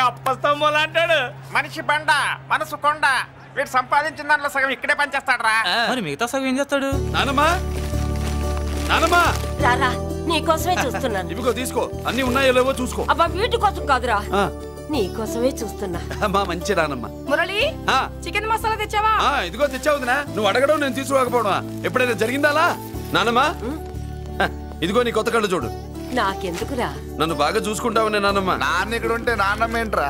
అప్పస్తంభం అంటాడు. మనిషి బండ మనసు కొండ. వీడు సంపాదించిన దాంట్లో సగం ఇక్కడే పనిచేస్తాడరా. మరి మిగతా సగం ఏం చేస్తాడు? నానమ్మా నానమ్మా రారా నీకోసమే చూస్తున్నాను. ఇవిగో తీసుకో, అన్ని ఉన్నాయో లేవో చూసుకో. అబ్బా వీటి కోసం కాదురా, నీకోసమే చూస్తున్నా. అమ్మా మంచి రానమ్మా. మురళి చికెన్ మసాలా తెచ్చావా? ఇదిగో తెచ్చావుదినా. నువ్వు అడగడం నేను తీసుకోకపోవడమా ఎప్పుడైనా జరిగిందాలా? నానమ్మా ఇదిగో నీ కొత్త కళ్ళు చూడు. నాకెందుకురా? నన్ను బాగా చూసుకుంటావునే నానమ్మ. నాన్న ఇక్కడ ఉంటే నాన్నమ్మ ఏంట్రా?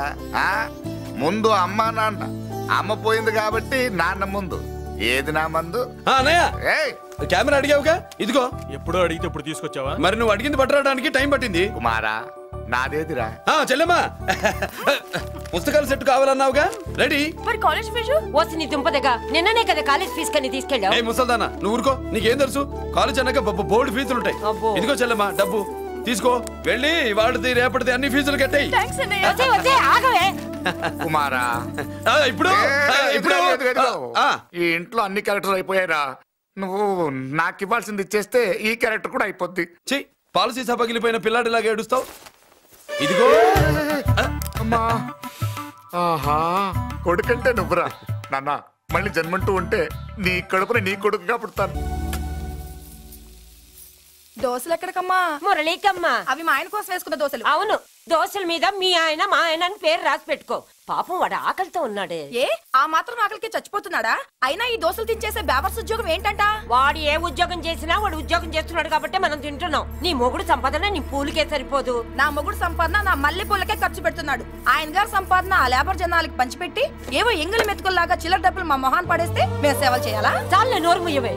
ముందు అమ్మ నాన్న. అమ్మ పోయింది కాబట్టి నాన్న ముందు. ఏది నా మందు? అన్నయ్య కెమెరా అడిగావుగా, ఇదిగో. ఎప్పుడో అడిగితే ఇప్పుడు తీసుకొచ్చావా? మరి నువ్వు అడిగింది పట్టడానికి టైం పట్టింది. కుమారా నాదేదిరా? చెల్లెమ్మా పుస్తకాల సెట్ కావాలన్నావుగా, రెడీ. మరి కాలేజ్ ఫీజు? ఓసి నీ దుంపదగా నిన్ననే కదా కాలేజ్ ఫీజు కని తీసుకెళ్ళావు. ముసల్దానా నువ్వు ఊరుకో, నీకేం తెలుసు? కాలేజ్ అన్నాక బోర్డు ఫీజులు ఉంటాయి. ఇదిగో చెల్లెమ్మా డబ్బు తీసుకో, వెళ్ళి వాడిది రేపటిది అన్ని ఫీజులు కట్టాయి. కుమారా ఇప్పుడు ఈ ఇంట్లో అన్ని క్యారెక్టర్ అయిపోయారా? నువ్వు నాకు ఇవ్వాల్సింది ఇచ్చేస్తే ఈ క్యారెక్టర్ కూడా అయిపోద్ది. చెయ్యి, పాలసీ పగిలిపోయిన పిల్లాడిలాగా ఏడుస్తావు. ఇదిగో అమ్మా. ఆహా కొడుకంటే నువ్వురా నాన్న. మళ్ళీ జన్మంటూ ఉంటే నీ కడుపుని నీ కొడుకుగా పుడతాను. దోశలు ఎక్కడికమ్మా? మురళీకమ్మా. అవి మా ఆయన కోసం వేసుకున్న దోశలు. అవును, దోశల మీద మీ ఆయన మా ఆయన అని పేరు రాసి పెట్టుకో. పాపం వాడు ఆకలితో ఉన్నాడే. ఏ ఆ మాత్రం ఆకలికి చచ్చిపోతున్నాడా? అయినా ఈ దోశలు తినేసే బేవర్స్ ఉద్యోగం ఏంటంట? వాడు ఏ ఉద్యోగం చేసినా వాడు ఉద్యోగం చేస్తున్నాడు కాబట్టి మనం తింటున్నాం. నీ మొగుడు సంపాదన నీ పూలకే సరిపోదు. నా మొగుడు సంపాదన నా మల్లె పూలకే ఖర్చు పెడుతున్నాడు. ఆయన గారి సంపాదన ఆ లేబర్ జనాలకి పంచిపెట్టి ఏవో ఎంగిలి మెతుకుల్లాగా చిల్లర డబ్బులు మా మొహాన్ పడేస్తే మేము సేవలు చేయాలా? చాలే నోరు ముయ్యవే.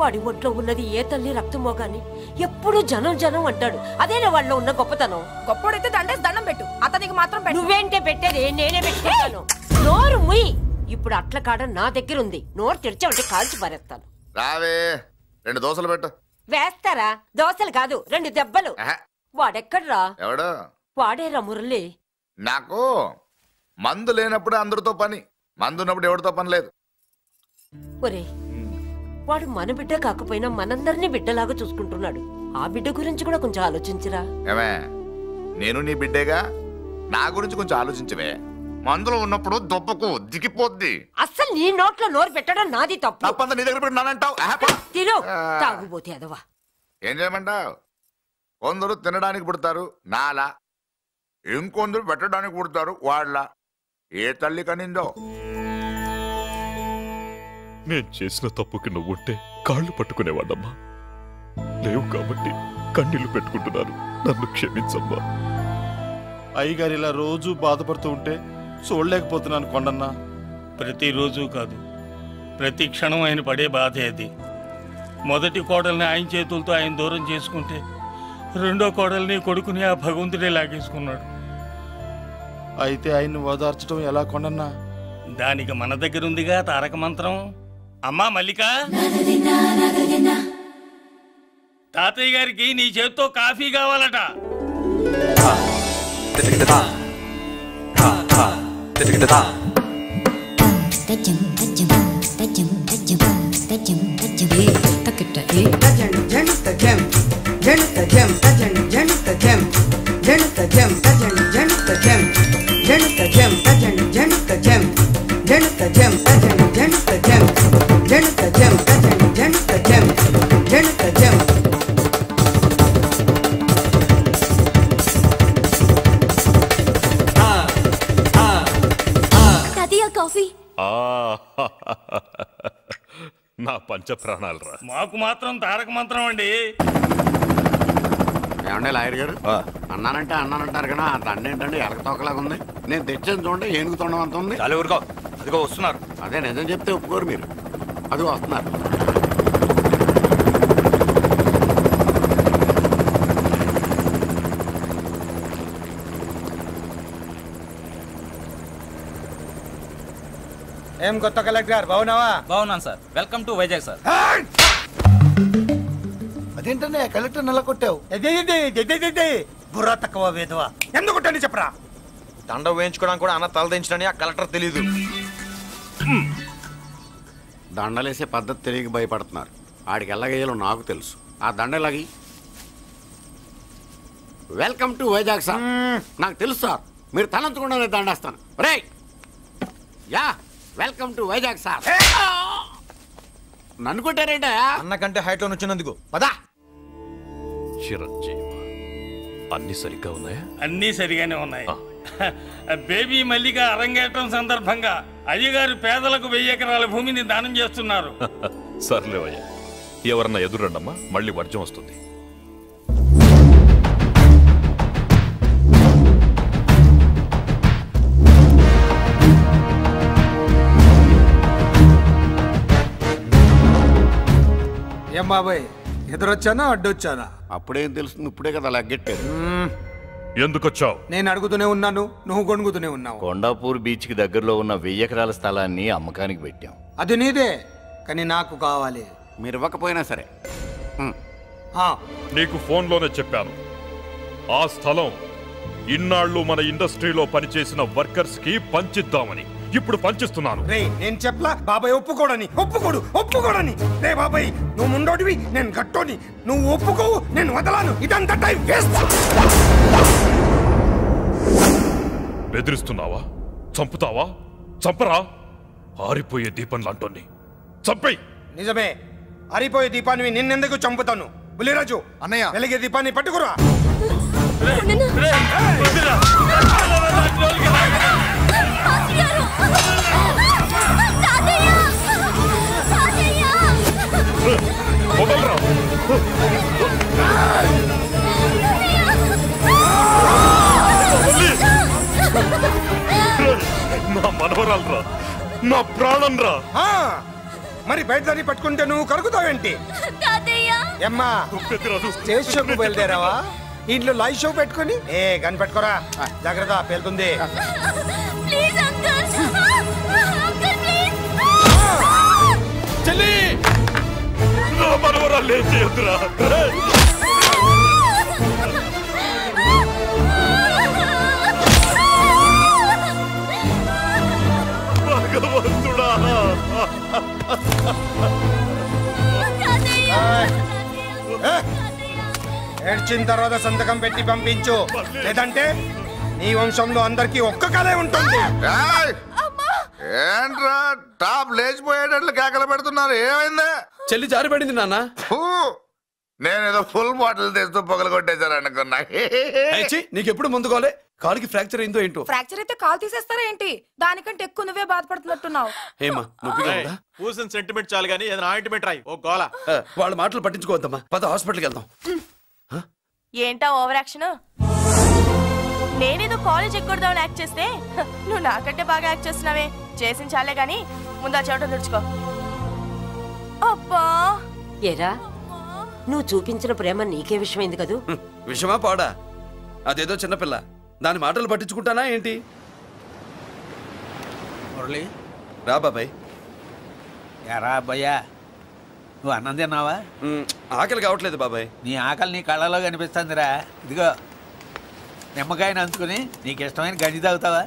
వాడి ఒంట్లో ఉన్నది ఏ తల్లి రక్తమో గాని ఎప్పుడు జనం జనం అంటాడు. అదేనా వాళ్ళలో ఉన్న గొప్పతనం. గొప్పోడైతే దండేసి దండం పెట్టు, అతనికి మాత్రం నువ్వేంటే పెట్టేది? నేనే పెట్టుకుంటాను. నోరు ముయ్. ఇప్పుడు అట్ల కాడ నా దగ్గర ఉంది. నోరు తెరిచావంటే కాల్చి పారేస్తాను. రావే 2 దోశలు పెట్టు. వేస్తారా? దోశలు కాదు 2 దెబ్బలు. వాడెక్కడ్రా? ఎవడు? వాడేరా మురళి. నాకు మందు లేనప్పుడు అందరితో పని, మందు ఉన్నప్పుడు ఎవరితో పని లేదు. ఒరే, వాడు మన బిడ్డ కాకపోయినా మనందరినీ బిడ్డలాగా చూసుకుంటున్నాడు. ఆ బిడ్డ గురించి కూడా కొంచెం ఆలోచించరా. ఏమే నేను నీ బిడ్డేగా, నా గురించి కొంచెం ఆలోచించవే. మందులో ఉన్నప్పుడు దొప్పకు దిగిపోద్ది. అస్సలు నీ నోట్లో నోరు పెట్టడం నాది తప్పు. తప్పంతా నీ దగ్గర పెట్టినానంటావు. తిను, తాగుబోతే అదవా. ఏం చేయమంటావు? కొందరు తినడానికి పుడతారు నాలా, ఇంకొందరు పెట్టడానికి పుడతారు వాళ్ళ. ఏ తల్లి కనిందో? నేను చేసిన తప్పుకి నువ్వుంటే కాళ్ళు పట్టుకునేవాడమ్మా. లేవు కాబట్టి కన్నీళ్లు పెట్టుకుంటున్నాను. నన్ను క్షమించమ్మా. అయ్యగారు ఇలా రోజు బాధపడుతూ ఉంటే చూడలేకపోతున్నాను కొండన్నా. ప్రతిరోజు కాదు, ప్రతి క్షణం ఆయన పడే బాధే అది. మొదటి కోడల్ని ఆయన చేతులతో ఆయన దూరం చేసుకుంటే రెండో కోడల్ని కొడుకుని ఆ భగవంతుడే లాగేసుకున్నాడు. అయితే ఆయన్ని ఓదార్చడం ఎలా కొండన్నా? దానికి మన దగ్గర ఉందిగా తారక మంత్రం. అమ్మా మల్లిక, తాతయ్య గారికి నీ చేత్తో కాఫీ కావాలట. నా పంచ ప్రాణాలరా. మాకు మాత్రం తారక మంత్రం అండి. ఏమండే లాయర్ గారు, అన్నానంటే అన్నానంటారు కదా, అంత అన్నేంటండి ఎలక తోకలాగా ఉంది. నేను తెచ్చేది చూడండి, ఏనుగు తొండం అంత ఉంది. చాలా ఊరుకో, అదిగో వస్తున్నారు. అదే నిజం చెప్తే ఒప్పుకోరు మీరు. అదిగో వస్తున్నారు. ఏం కొత్త కలెక్టర్ బాగున్నావా? బాగున్నాను sir. Welcome to Vizag sir. అదేంటనే కలెక్టర్ నెల కొట్టావు? బుర్రా తక్కువ వేదవా, ఎందుకు కొట్టండి చెప్పరా? దండ వేయించుకోవడానికి కూడా అన్న తలదించడని ఆ కలెక్టర్ తెలీదు. దండలేసే పద్ధతి తెలియక భయపడుతున్నారు. ఆడికి ఎలాగేయాలో నాకు తెలుసు. ఆ దండలాగి వెల్కమ్ టు వైజాగ్ సార్. నాకు తెలుసు సార్, మీరు తలంచకుండానే దండేస్తాను. రే యా వెల్కమ్ టు వైజాగ్ సార్. నన్ను కొట్టారేంట? అన్నకంటే హైట్ లో వచ్చినందుకు పదా. చిరంజీవి అన్ని సరిగ్గా ఉన్నాయా? అన్నీ సరిగానే ఉన్నాయి. బేబీ మల్లిక అరంగేట్రం సందర్భంగా అయ్యగారు పేదలకు 1000 ఎకరాల భూమిని దానం చేస్తున్నారు. సర్లేవయ్యా, ఎవరన్నా ఎదురండమ్మా, మళ్ళీ వర్జం వస్తుంది. ఏం బాబాయ్, ఎదురొచ్చానా అడ్డొచ్చానా? అప్పుడేం తెలుస్తుంది, ఇప్పుడే కదా లగ్గెట్టారు. ఎందుకొచ్చావు? నేను అడుగుతూనే ఉన్నాను, నువ్వు గొణుగుతూనే ఉన్నావు. కొండాపూర్ బీచ్ కి దగ్గరలో ఉన్న 1000 ఎకరాల స్థలాన్ని అమ్మకానికి పెట్టాం. అది నీదే, కానీ నాకు కావాలి. మీరు ఇవ్వకపోయినా సరే. నీకు ఫోన్లోనే చెప్పాను, ఆ స్థలం ఇన్నాళ్ళు మన ఇండస్ట్రీలో పనిచేసిన వర్కర్స్ కి పంచిద్దామని. ఇప్పుడు పంచిస్తున్నాను. రే నేను చెప్పలా బాబాయ్ ఒప్పుకోడని. ఒప్పుకోడని. రే బాబాయ్, నువ్వు ముండోడివి, నేను గట్టోని. నువ్వు ఒప్పుకోవు, నేను వదలాను. ఇదంతా టైం వేస్ట్. బెదిరిస్తున్నావా? చంపుతావా? చంపరా? ఆరిపోయే దీపం లాంటోని చంపేయ్. నిజమే, ఆరిపోయే దీపాన్ని నిన్నెందుకు చంపుతాను? బుల్లిరాజు అన్నయ్య, వెలిగే దీపాన్ని పట్టుకురా. నా మనవరాలు రా, నా ప్రాణం రా. మరి బయట దాన్ని పట్టుకుంటే నువ్వు కలుగుతావేంటి? అమ్మా, స్టేజ్ షోకు బయలుదేరావా? ఇంట్లో లైవ్ షో పెట్టుకుని గన్ పెట్టుకోరా, జాగ్రత్త పేలుతుంది. చెల్లి, నా మనవరాలు ఏం చేయొద్దురా. భగవంతుడా, ఏడ్చిన తర్వాత సంతకం పెట్టి పంపించు, లేదంటే నీ వంశంలో అందరికి ఒక్క కలే ఉంటుంది. ఏంట్రా టాప్ లేచిపోయేటట్లు కేకలు పెడుతున్నారు? ఏమైంది? చెల్లి జారిపడింది నాన్న. నేనేదో ఫుల్ బాటిల్ తెస్తూ పొగలు కొట్టేశారు అనుకున్నా. నీకెప్పుడు ముందుకోలే, కాలుకి ఫ్రాక్చర్ అయిందో ఏంటో. ఫ్రాక్చర్ అయితే కాలు తీసేస్తారా ఏంటి? దానికంటే ఎక్కువ నువ్వే బాధపడుతున్నట్టున్నావు. ఏమా నొప్పిగా ఉందా? పూసిన సెంటిమెంట్ చాలు గానీ ఏదైనా ఆయింట్మెంట్ రాయి. ఓ గోల. వాళ్ళ మాటలు పట్టించుకోవద్దమ్మా, పద హాస్పిటల్కి వెళ్దాం. ఏంటా ఓవర్ యాక్షన్? నేనేదో కాలేజ్ ఎక్కడదామని యాక్ట్ చేస్తే నువ్వు నాకంటే బాగా యాక్ట్ చేస్తున్నావే. చేసిన చాలే గాని ముందు ఆ చోట తుడుచుకో. అబ్బా, ఏరా నువ్వు చూపించిన ప్రేమ నీకే విషమైంది కదూ? విషమా పాడా? అదేదో చిన్నపిల్ల, దాని మాటలు పట్టించుకుంటానా ఏంటి? మురళి, రా బాబాయ్. ఎరా అబ్బాయ్యా, నువ్వు అన్నం తిన్నావా? ఆకలి కావట్లేదు బాబాయ్. నీ ఆకలి నీ కళ్ళలో కనిపిస్తుందిరా. ఇదిగో నిమ్మకాయని అంచుకుని నీకు ఇష్టమైన గంజి తాగుతావా?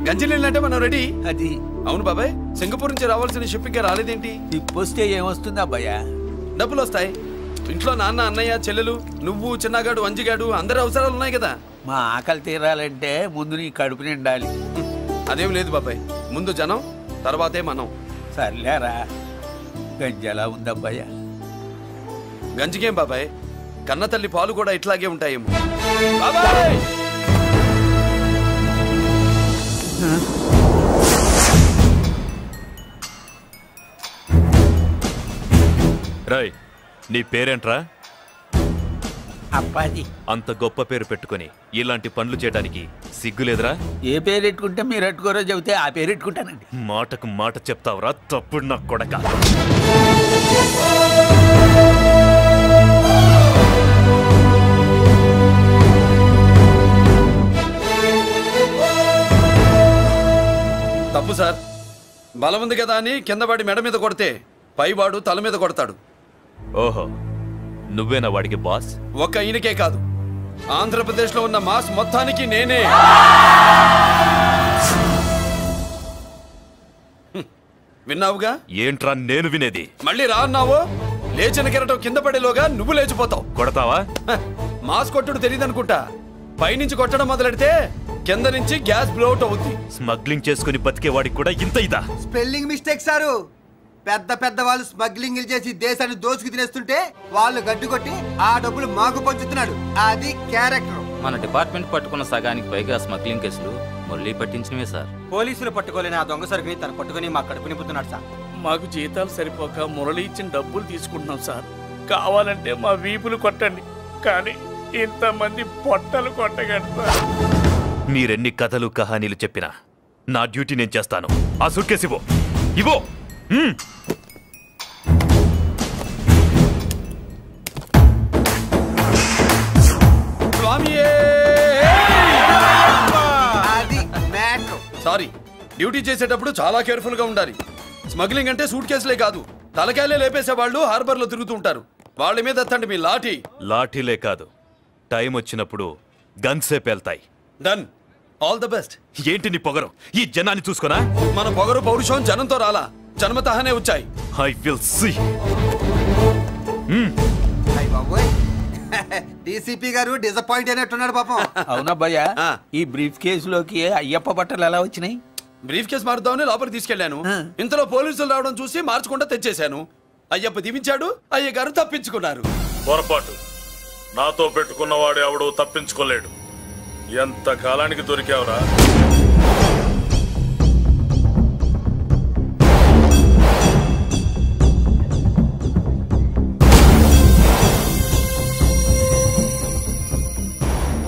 గంజి నీళ్ళంటే మనం రెడీ. అది అవును బాబాయ్, సింగపూర్ నుంచి రావాల్సిన షిప్పింగ్ రాలేదేంటి? వస్తే ఏమొస్తుంది అబ్బాయ్యా? డబ్బులు వస్తాయి. ఇంట్లో నాన్న, అన్నయ్య, చెల్లెలు, నువ్వు, చిన్నగాడు, అంజిగాడు, అందరి అవసరాలు ఉన్నాయి కదా. మా ఆకలి తీరాలంటే ముందు నీ కడుపు నిండాలి. అదేం లేదు బాబాయ్, ముందు జనం, తర్వాతే మనం. సర్లేరా, గంజి ఎలా ఉంది అబ్బాయ్యా? గంజికేం బాబాయ్, కన్న తల్లి పాలు కూడా ఇట్లాగే ఉంటాయేమో. బాబాయ్ రాయ్, నీ పేరేంట్రా? అప్పాజీ. అంత గొప్ప పేరు పెట్టుకుని ఇలాంటి పనులు చేయడానికి సిగ్గులేదురా? ఏ పేరు పెట్టుకుంటే మీరు పెట్టుకోరో చెబితే ఆ పేరు పెట్టుకుంటానండి. మాటకు మాట చెప్తావురా తప్పుడు నా కొడక. తప్పు సార్, బలం ఉంది కదా అని కింద పడి మెడ మీద కొడితే పైవాడు తల మీద కొడతాడు. ఓహో, నువ్వేనా వాడికి బాస్? ఒక్క ఈయనకే కాదు, ఆంధ్రప్రదేశ్ లో ఉన్న మాస్ మొత్తానికి నేనే. విన్నావుగా? ఏంట్రా నేను వినేది? మళ్ళీ రా అన్నావు, లేచిన కెరటం కింద పడేలోగా నువ్వు లేచిపోతావు. కొడతావా? మాస్ కొట్టుడు తెలియదు అనుకుంటా. పైనుంచి కొట్టడం మొదలెడితే కింద నుంచి గ్యాస్ బ్లౌట్ అవుద్ది. స్మగ్లింగ్ చేసుకుని బతికేవాడికి కూడా ఇంత ఇదా? Spelling mistake sir. పెద్ద పెద్ద వాళ్ళు స్మగ్లింగ్ చేసి దేశాన్ని దోచుకు తినేస్తుంటే వాళ్ళు గడ్డు కొట్టి ఆ డబ్బులు మాకు పంచుతున్నాడు. అది క్యారెక్టర్. మన డిపార్ట్మెంట్ పట్టుకున్న సగానికి పైగా స్మగ్లింగ్ కేసులు మురళి పట్టించినవే సార్. పోలీసులు పట్టుకోలేని ఆ దొంగ సరుకుని తను పట్టుకుని మా కడుపు నింపుతున్నాడు సార్. మాకు జీతాలు సరిపోక మురళి ఇచ్చిన డబ్బులు తీసుకుంటున్నాం సార్. కావాలంటే మా వీపులు కొట్టండి, కానీ ఇంతమంది పొట్టలు కొట్టగండి సార్. మీరెన్ని కథలు కహానీలు చెప్పినా నా డ్యూటీ నేను చేస్తాను. ఆ సూట్ కేసు ఇవ్వు. ఇవ్వు. సారీ, డ్యూటీ చేసేటప్పుడు చాలా కేర్ఫుల్ గా ఉండాలి. స్మగ్లింగ్ అంటే సూట్ కేసులే కాదు, తలకాయలే లేపేసే వాళ్ళు హార్బర్ లో తిరుగుతూ ఉంటారు. వాళ్ళ మీద ఎత్తండి మీ లాఠీ. లాఠీలే కాదు, టైం వచ్చినప్పుడు గన్సే పేల్తాయి. డన్. All the best. ఏంటి నీ పొగరు? ఈ జనాన్ని చూసుకోనా? మన పొగరు పౌరుషం జనంతో రాలా, జన్మతహనే వచ్చాయి. I will see. డీసీపీ గారు డిసప్పాయింట్ అయినట్టున్నాడు పాపం. అవునా భయ్యా? ఈ బ్రీఫ్ కేసులోకి అయ్యప్ప బట్టలు ఎలా వచ్చినాయి? బ్రీఫ్ కేసు మారుద్దామని లోపలికి తీసుకెళ్లాను. ఇంతలో పోలీసులు రావడం చూసి మార్చకుండా తెచ్చేశాను. అయ్యప్ప దీవించాడు, అయ్య గారు తప్పించుకున్నారు. పొరపాటు. నాతో పెట్టుకున్నవాడు ఎవడు తప్పించుకోలేడు. ఎంత కాలానికి దొరికావురా?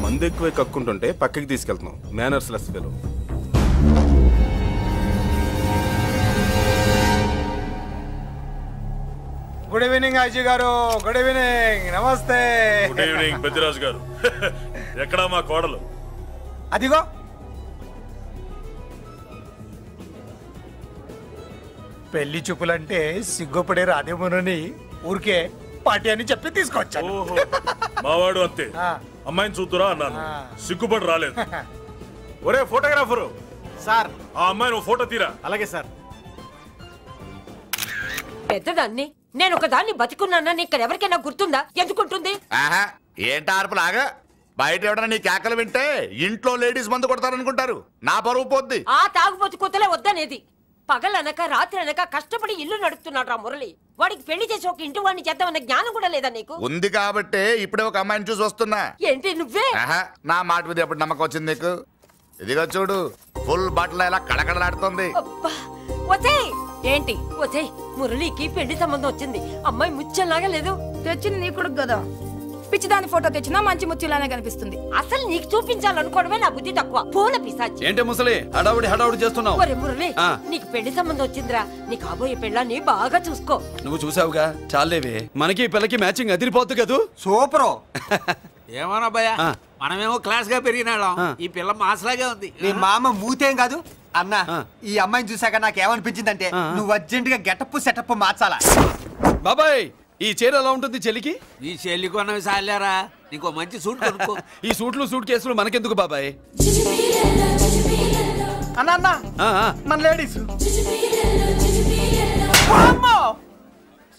మందు ఎక్కువ కక్కుంటుంటే పక్కకి తీసుకెళ్తున్నాం. Manners less fellow. Good evening Ajay garu. Good evening. నమస్తే. Good evening Peddiraju garu. ఎక్కడా మా కోడలు? అదిగో. పెళ్లి చూపులంటే సిగ్గుపడే రాధేమోనని ఊరికే పార్టీ అని చెప్పి తీసుకొచ్చాను. మావాడు అంతే. అమ్మాయిని చూద్దురా అన్నాను, సిగ్గుపడి రాలేదు. ఒరే ఫోటోగ్రాఫరు సార్, ఆ అమ్మాయిని ఓ ఫోటో తీరా. అలాగే సార్. పెద్దదాన్ని నేను ఒకదాన్ని బతికున్నానని ఇక్కడ ఎవరికైనా గుర్తుందా? ఎందుకుంటుంది? ఏంటి ఆర్పులాగా? బయట ఎవడన్నా నీ కేకలు వింటే ఇంట్లో లేడీస్ మందు కొడతారనుకుంటారు. నా పరువు పోద్ది. ఆ తాగుబోతు కూతలే వద్దనేది. పగలనక రాత్రి అనక కష్టపడి ఇల్లు నడుపుతున్నాడు రా మురళి. వాడికి పెళ్లి చేసి ఒక ఇంటి వాడిని చేద్దామన్న జ్ఞానం కూడా లేదా నీకు? ఉంది కాబట్టే ఇప్పుడే ఒక అమ్మాయిని చూసి వస్తున్నా. ఏంటి నువ్వే? నా మాట మీద ఎప్పుడు నమ్మకం వచ్చింది నీకు? ఇదిగో చూడు, ఫుల్ బట్టలు ఎలా కడకడలాడుతుంది. ఏంటి వచ్చేయ్, మురళికి పెళ్లి సంబంధం వచ్చింది. అమ్మాయి ముచ్చల్లాగా లేదు. తెచ్చింది నీ కొడుకు కదా. పిచ్చిదాని ఫోటో తెచ్చినా మంచి ముత్యంలానే కనిపిస్తుంది. అసలు నీకు చూపించాలనుకోవడమే నా బుద్ధి తక్కువ. పూల పిశాచి. ఏంటి ముసలి హడావుడి చేస్తున్నావు? ఒరే మురళి, నీకు పెళ్లి సంబంధం వచ్చిందిరా. నీ కాబోయే పెళ్ళాన్ని బాగా చూసుకో. నువ్వు చూసావుగా, చాలేవే. మనకి పిల్లకి మ్యాచింగ్ అదిరిపోద్దు కదూ. సూపర్. ఏమన్నా భయ్యా, మనమేమో క్లాస్ గా పెరిగినాళ్ళం. ఈ పిల్ల మాసలాగే ఉంది. నీ మామ మూతేం కాదు అన్నా. ఈ అమ్మాయిని చూసాక నాకేమనిపించిందంటే నువ్వు అర్జెంట్ గా గెటప్ సెటప్ మార్చాలా. బాబాయ్, ఈ చీర ఎలా ఉంటుంది చెల్లికి? ఈ చెల్లి కొన్నవి సాలేరా, నీకు మంచి సూట్ కొనుక్కో. ఈ సూట్లు సూట్ కేసులు మనకెందుకు బాబాయ్? అన్నా మన లేడీస్.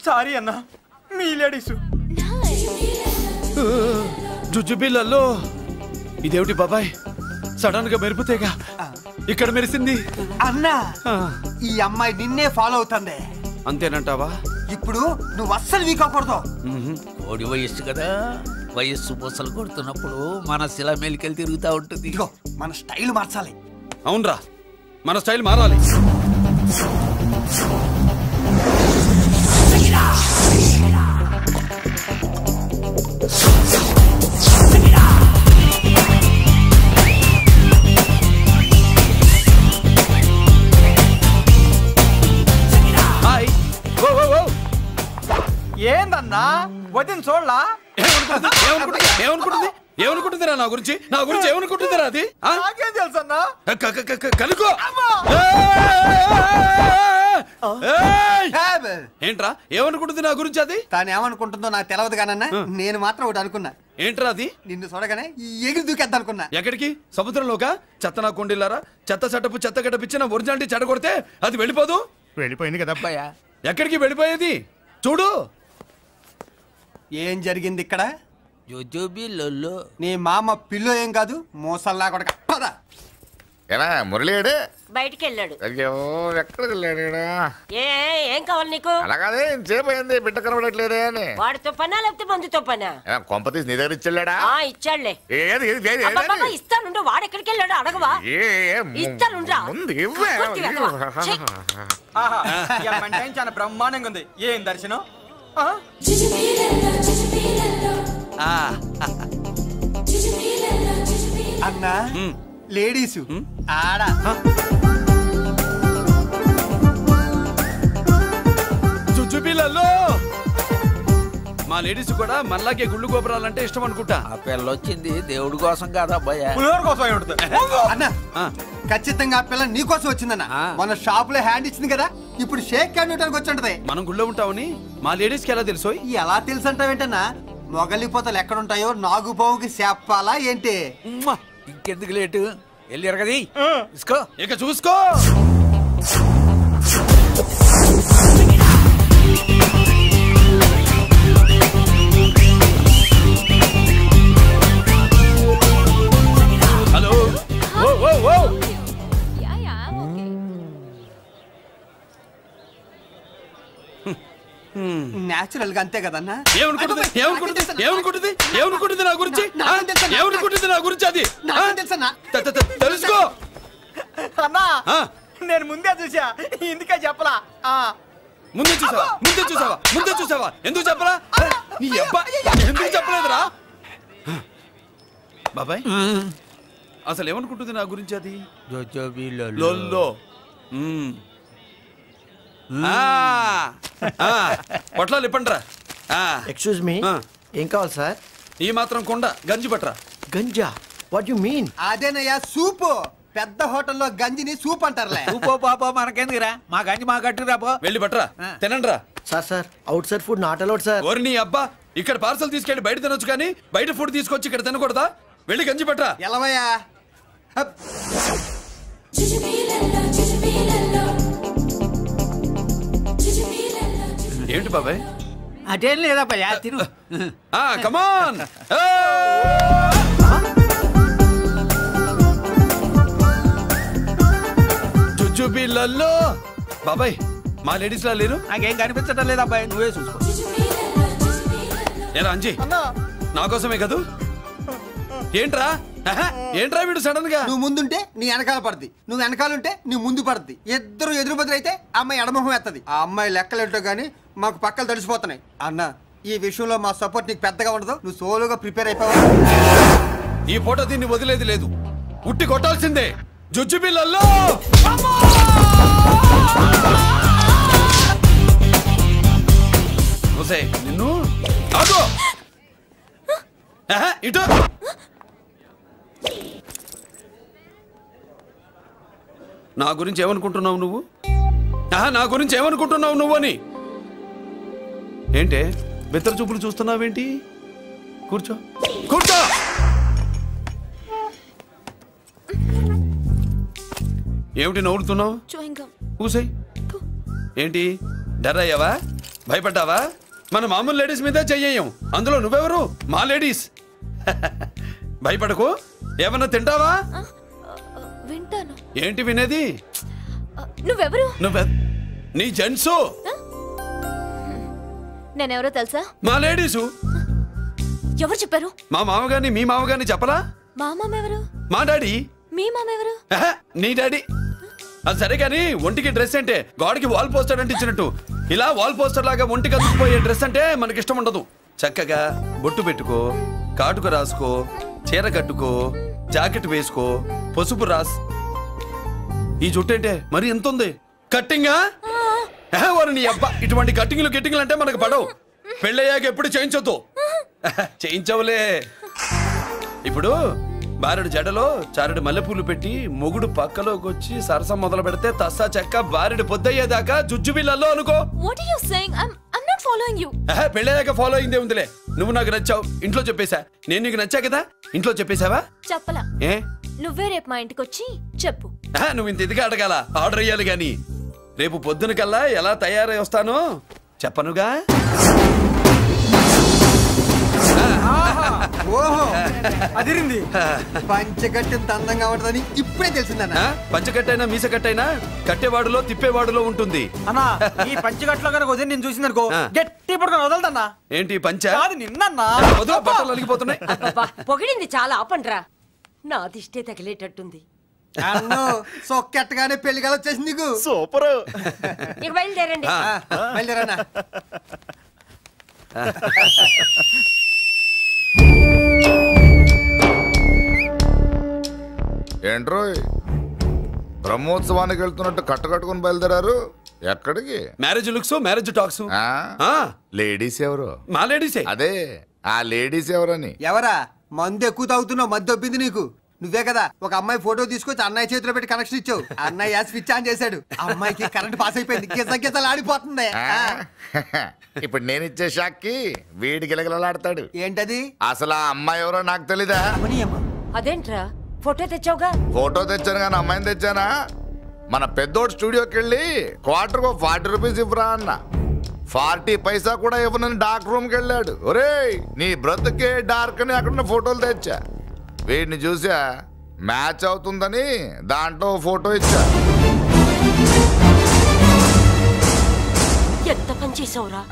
సారీ అన్నా, మీ లేడీస్. జుజుబిళ్ళల్లో ఇదేమిటి బాబాయ్? సడన్ గా మెరుపుతేగా ఇక్కడ మెరిసింది. అన్నా, ఈ అమ్మాయి నిన్నే ఫాలో అవుతుంది. అంతేనంటావా? ఇప్పుడు నువ్వు అస్సలు వీక్ అవ్వకూడదు. ఓడి వయస్సు కదా, వయస్సు పూసలు కొడుతున్నప్పుడు మన శిల మేలికెళ్ళి తిరుగుతూ ఉంటుంది. మన స్టైల్ మార్చాలి. అవునరా, మన స్టైల్ మారాలి. ఏందన్నా వదిన చూడలా? ఏమనుకుంటుందిరా నా గురించి? నా గురించి ఏమనుకుంటుందిరా అది? నాకేం తెలుసు అన్నా? కనుకో. ఏంట్రా ఏమనుకుంటుంది నా గురించి? అది తాను ఏమనుకుంటుందో నాకు తెలియదు కానన్నా, నేను మాత్రం ఒకటి అనుకున్నా. ఏంట్రా అది? నిన్ను చూడగానే ఎగిరి దూకేద్దాం అనుకున్నా. ఎక్కడికి? సముద్రంలోకా? చెత్త నా కొండిల్లారా, చెత్త సెటప్ చెత్త గడపిచ్చిన ఒరిజినాలిటీ చెడగొడితే అది వెళ్ళిపోదు. వెళ్ళిపోయింది కదా అబ్బాయా. ఎక్కడికి వెళ్ళిపోయేది? చూడు ఏం జరిగింది ఇక్కడ. జోజోబి లొల్లో. నీ మామ పిల్లో ఏం కాదు, మోసల్లా కొడక. పద. ఎలా మురళీడు బయటికి వెళ్ళాడు. అయ్యో ఎక్కడికి వెళ్ళాడు? ఏం కావాలి నీకు? అలాగే సేపు అయింది బిడ్డ కనబడట్లేదే అని. వాడితో పనా లేకపోతే మందుతో పనా? కొంప తీసి నీ దగ్గర ఇచ్చాడా? ఇచ్చాడులే. ఏది ఇస్తానుండు. వాడు ఎక్కడికి వెళ్ళాడు అడగవా? ఇస్తానుండ్రా. ముందు ఇవ్వే. చాలా బ్రహ్మాండంగా ఉంది. ఏం దర్శనం? అన్నా లేడీసు ఆడ చుచ్చుపిల్లల్లో మా లేడీస్ కూడా మనలాగే గుళ్ళు గోపురాలంటే ఇష్టం అనుకుంటా. ఆ పిల్ల వచ్చింది దేవుడి కోసం కాదా అబ్బాయి? అన్న ఖచ్చితంగా ఆ పిల్ల నీ కోసం వచ్చిందన్న. మన షాప్ లో హ్యాండ్ ఇచ్చింది కదా, ఇప్పుడు షేక్ హ్యాండ్ ఇవ్వడానికి వచ్చి ఉంటది. మనం గుళ్ళో ఉంటామని మా లేడీస్ కి ఎలా తెలుసు? ఎలా తెలుసు అంటావేంటన్నా? మొగలిపోతలు ఎక్కడుంటాయో నాగుబావుకి చెప్పాలా ఏంటి? ఇంకెందుకు లేటు వెళ్ళారు కదా, చూసుకో ఇక చూసుకో. హలో నేచురల్ గా అంతే కదన్నా. ఏమనుకుంటుంది నా గురించి? ఏమనుకుంటుంది నా గురించి? అది తెలుసుకో అన్నా. నేను ముందే చూసా, ఇందుకే చెప్పలా. ముందే చూసావా? ఎందుకు చెప్పరా? నీ అబ్బా ఎందుకు చెప్పలేదురా? బాబాయ్ అసలు ఏమనుకుంటుంది నా గురించి? అది లొల్లో. పొట్లాలు ఇప్పండిరా. ఎక్స్క్యూజ్ మీ, ఏం కావాలి సార్? ఈ మాత్రం కొండ గంజి పట్రా. గంజా? What you mean? అదేనయ్యా సూపు. పెద్ద హోటల్లో గంజిని సూప్ అంటారులే. సూపో పాపో మనకెందుకురా, మా గంజి మా కట్టురా పో. వెళ్ళి పట్రా, తినండిరా. Sir outside food not allowed sir. ఓరి నీ అబ్బా, ఇక్కడ పార్సల్ తీసుకెళ్ళి బయట తినొచ్చు కానీ బయట ఫుడ్ తీసుకొచ్చి ఇక్కడ తినకూడదా? వెళ్ళి గంజి పట్రా. ఎలవయ్యా. ఏంటి బాబాయ్? అదేం లేదబ్బా, తిను. కమాన్. చుచ్చుపిల్లల్లో బాబాయ్ మా లేడీస్ లా లేరు? నాకేం కనిపించడం లేదు అబ్బాయి, నువ్వే చూసుకో. ఏరా అంజీ, నా కోసమే కదూ? ఏంట్రా వీడు సడన్ గా? నువ్వు ముందుంటే నీ వెనకాల పడుద్ది, నువ్వు వెనకాలంటే నీ ముందు పడుద్ది. ఇద్దరు ఎదురు బదులైతే అమ్మాయి ఎడమొహం ఎత్తది. ఆ అమ్మాయి లెక్కలేంటో గానీ మాకు పక్కలు తడిసిపోతున్నాయి. అన్న ఈ విషయంలో మా సపోర్ట్ నీకు పెద్దగా ఉండదు. నువ్వు సోలోగా ప్రిపేర్ అయిపోవాలి. ఈ ఫోటో దీన్ని వదిలేది లేదు, ఉట్టి కొట్టాల్సిందే. జుజ్జు పిల్లల్లో నిన్ను ఇటు నా గురించి ఏమనుకుంటున్నావు నువ్వు? నా గురించి ఏమనుకుంటున్నావు నువ్వు అని? ఏంటే బెత్తర చూపులు చూస్తున్నావేంటి? కూర్చో. ఏమిటి నవ్వుతున్నావు? కూసై. ఏంటి డర్ అయ్యావా? భయపడ్డావా? మన మామూలు లేడీస్ మీద చెయ్యం, అందులో నువ్వెవరు? మా లేడీస్. భయపడకు. ఏమన్నా తింటావా? వింటాను. ఏంటి వినేది? నువ్వెవరు? నీ జెంట్సు. నేనెవరో తెలుసా? మా లేడీసు. ఎవరు చెప్పారు? మా మామగారిని మీ మామగారిని చెప్పలా? మా మామ ఎవరు? మా డాడీ. మీ మామ ఎవరు? నీ డాడీ. అది సరే కానీ ఒంటికి డ్రెస్ అంటే గాడికి వాల్ పోస్టర్ అంటే ఇచ్చినట్టు ఇలా వాల్ పోస్టర్ లాగా ఒంటికి అందుకుపోయే డ్రెస్ అంటే మనకి ఇష్టం ఉండదు. చక్కగా బొట్టు పెట్టుకో, కాటుక రాసుకో, చీర కట్టుకో, జాకెట్ వేసుకో, పసుపు రాస్. ఈ జుట్టు అంటే మరి ఎంత ఉంది? కట్టింగా? వారు నీ అబ్బా, ఇటువంటి కట్టింగ్లు గిట్టింగ్లు అంటే మనకు పడవు. పెళ్ళయ్యాక ఎప్పుడు చేయించొద్దు. చేయించవులే. ఇప్పుడు బారెడు జడలో చారెడు మల్లెపూలు పెట్టి మొగుడు పక్కలోకి వచ్చి సరసం మొదలు పెడితే తస్సా చెక్క బారెడు పొద్దయ్యేదాకా జుజ్జు బిళ్ళల్లో అనుకో. పెళ్ళయ్యాక ఫాలో అయిందే ఉందిలే. నువ్వు నాకు నచ్చావు, ఇంట్లో చెప్పేశా. నేను నీకు నచ్చా కదా, ఇంట్లో చెప్పేశావా? చెప్పలా. ఏ నువ్వే రేపు మా ఇంటికి వచ్చి చెప్పు. నువ్వు ఇంత ఇదిగా అడగాల, ఆర్డర్ అయ్యాలి గాని. రేపు పొద్దున కల్లా ఎలా తయారై వస్తానో చెప్పనుగా. ఓహో అదిరింది. పంచగట్టెంత అందంగా ఉంటుందని ఇప్పుడే తెలిసిందన్న. పంచకట్టైనా మీసకట్టైనా కట్టేవాడులో తిప్పేవాడులో ఉంటుంది. అన్నా ఈ పంచగట్లో కనుక వదిలి నేను చూసిందనుకో గట్టి పడుకొని వదలదన్నా. ఏంటి పంచ? కాదు నిన్నన్నా. బట్టలు అలిగిపోతున్నాయి. పొగిడింది చాలా ఆపండ్రా. నా దిష్టే తగిలేటట్టుంది. అన్ను సొక్కెట్టగానే పెళ్లి కాల వచ్చేసింది నీకు. సూపర్. ఇక బయలుదేరండి. బయలుదేరన్నా. ఏంట్రోయ్ బ్రహ్మోత్సవానికి వెళ్తున్నట్టు కట్టుకట్టుకుని బయలుదేరారు? ఎక్కడికి? Marriage looks, marriage talks. Ladies ఎవరు? మా లేడీసే. అదే ఆ లేడీస్ ఎవరని. ఎవరా? మందు ఎక్కువ తాగుతున్నావు, మధ్య ఒప్పింది నీకు. నువ్వే కదా ఒక అమ్మాయి ఫోటో తీసుకొచ్చి అన్నయ్య చేతిలో పెట్టి కనెక్షన్ ఇచ్చావు. అన్నయ్య స్విచ్ ఆన్ చేశాడు. అమ్మాయికి కరెంట్ పాస్ అయిపోయింది. గిజగిజలు ఆడిపోతుంది. ఇప్పుడు నేను ఇచ్చే షాక్కి వీడి గిలగిలలాడతాడు. ఏంటది? అసలు ఆ అమ్మాయి ఎవరో నాకు తెలీదా? అదేంట్రా ఫోటో తెచ్చావుగా? ఫోటో తెచ్చాను కానీ అమ్మాయిని తెచ్చానా? మన పెద్దోడు స్టూడియోకి వెళ్ళి క్వార్టర్కు 40 రూపీస్ ఇవ్వరా అన్న. 40 పైసా కూడా ఇవ్వనని డార్క్ రూమ్కి వెళ్ళాడు. ఒరేయ్ నీ బ్రతుకే డార్క్ అని అక్కడ ఫోటోలు తెచ్చా. వీడిని చూసా మ్యాచ్ అవుతుందని దాంట్లో ఫోటో ఇచ్చా. ఎంత పని చేసావురా?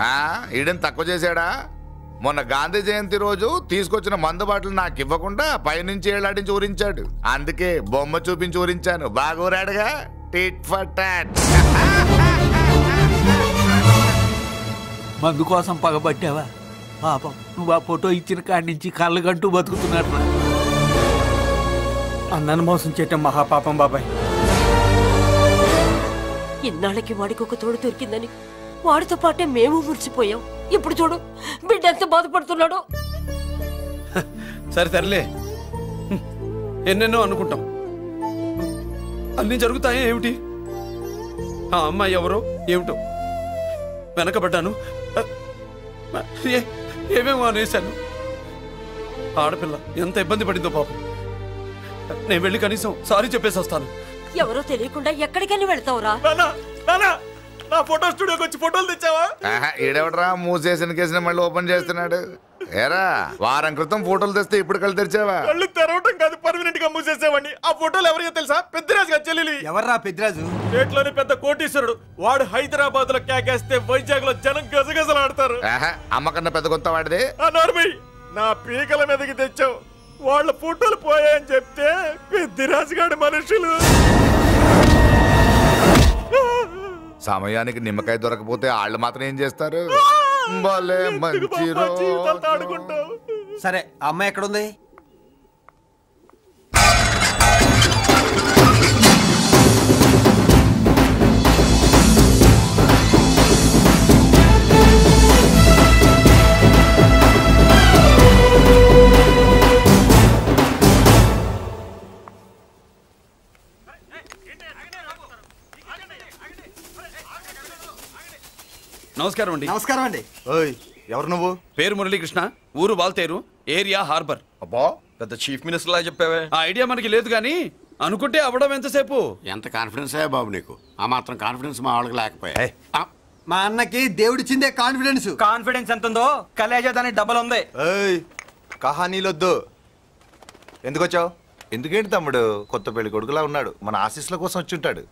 ఈడని తక్కువ చేశాడా? మొన్న గాంధీ జయంతి రోజు తీసుకొచ్చిన మందు బాటలు నాకు ఇవ్వకుండా పైనుంచి ఏలాడించి ఊరించాడు. అందుకే బొమ్మ చూపించి ఊరించాను. బాగా ఊరాడుగా. Tit for tat. మందు కోసం పగబట్టావా? పాపం నువ్వు ఆ ఫోటో ఇచ్చిన కాడి నుంచి కళ్ళు గంటూ బతుకుతున్నట్టు. అన్నను మోసం చేయటం మహాపాపం బాబాయ్. ఇన్నాళ్ళకి వాడికి ఒక తోడు దొరికిందని వాడితో పాటే మేము మురిసిపోయాం. ఇప్పుడు చూడు బిడ్డ ఎంత బాధపడుతున్నాడో. సరే తరలే, ఎన్నెన్నో అనుకుంటాం, అన్నీ జరుగుతాయా ఏమిటి? ఆ అమ్మాయి ఎవరో ఏమిటో వెనకబడ్డాను, ఏమేమో అనేశాను. ఆడపిల్ల ఎంత ఇబ్బంది పడిందో పాపం. నేను వెళ్ళి కనీసం సారీ చెప్పేసి వస్తాను. ఎవరో తెలియకుండా ఎక్కడికని వెళ్తావురా? నా ఫోటో స్టూడియోకి వచ్చి ఫోటోలు తెచ్చావా? ఈడెవడరా మూసేసిన కేసుని మళ్ళీ ఓపెన్ చేస్తున్నాడు? ఏరా వారం క్రితం ఫోటోలు తెస్తే ఇప్పుడు కళ్ళు తెరిచావా? కళ్ళు తెరవటం కాదు, పర్మనెంట్ గా మూసేసావని. ఆ ఫోటోలు ఎవరికో తెలుసా? పెద్దిరాజు గారి చెల్లెలి. ఎవర్రా పెద్దిరాజు? స్టేట్లోని పెద్ద కోటీశ్వరుడు. వాడు హైదరాబాద్ లో కేకేస్తే వైజాగ్ లో జనం గజగజలాడతారు. అమ్మ కన్నా పెద్ద కొత్త వాడిదే. నార్మల్ నా పీకల మీదకి తెచ్చావు. వాళ్ళ ఫోటోలు పోయాయని చెప్తే పెద్దిరాజు గారి మనుషులు. సమయానికి నిమ్మకాయ దొరకపోతే వాళ్ళు మాత్రం ఏం చేస్తారు? భలే మంచి సరే అమ్మాయి ఎక్కడుంది? నమస్కారం అండి. నమస్కారం అండి. ఓయ్ ఎవరు నువ్వు? పేరు మురళీకృష్ణ, ఊరు వాల్తేరు, ఏరియా హార్బర్. అబ్బా పెద్ద చీఫ్ మినిస్టర్ లాగా చెప్పావే. ఆ ఐడియా మనకి లేదు కానీ అనుకుంటే అవ్వడం ఎంతసేపు. ఎంత కాన్ఫిడెన్స్ అయ్యా బాబు నీకు? ఆ మాత్రం కాన్ఫిడెన్స్ మా వాళ్ళకి లేకపోయా? మా అన్నకి దేవుడిచ్చిందే కాన్ఫిడెన్స్. కాన్ఫిడెన్స్ ఎంత ఉందో కలేజా దానికి డబల్ ఉంది. కహానీలొద్దు. ఎందుకు వచ్చావు? ఎందుకేంటి తమ్ముడు కొత్త పెళ్లి కొడుకులా ఉన్నాడు. మన ఆశీస్సుల కోసం వచ్చి ఉంటాడు.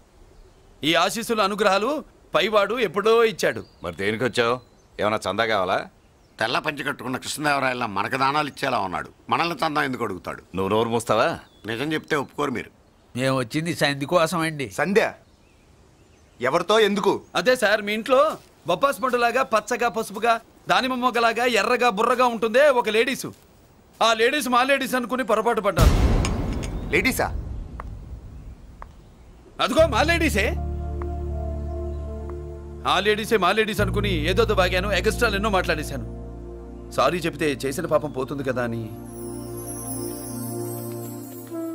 ఈ ఆశీస్సుల అనుగ్రహాలు పైవాడు ఎప్పుడో ఇచ్చాడు. మరి దేనికి వచ్చావు? ఏమైనా చందా కావాలా? తెల్ల పంచి కట్టుకున్న కృష్ణదేవరాయల మనకు దానాలు ఇచ్చేలా ఉన్నాడు. మనల్ని చందా ఎందుకు అడుగుతాడు? నువ్వు నోరు మూస్తావా? నిజం చెప్తే ఒప్పుకోరు మీరు. మేము వచ్చింది సంధి కోసం అండి. సంధ్య ఎవరితో ఎందుకు? అదే సార్, మీ ఇంట్లో బొప్పాస్ పండులాగా పచ్చగా పసుపుగా దానిమ్మ మొగ్గలాగా ఎర్రగా బుర్రగా ఉంటుందే ఒక లేడీసు. ఆ లేడీస్ మా లేడీస్ అనుకుని పొరపాటు పడ్డారు. లేడీసా? అదిగో మా లేడీసే. ఆ లేడీసే మా లేడీస్ అనుకుని ఏదో బాగాను, ఎగస్ట్రాలు ఎన్నో మాట్లాడేశాను. సారీ చెప్తే చేసిన పాపం పోతుంది కదా అని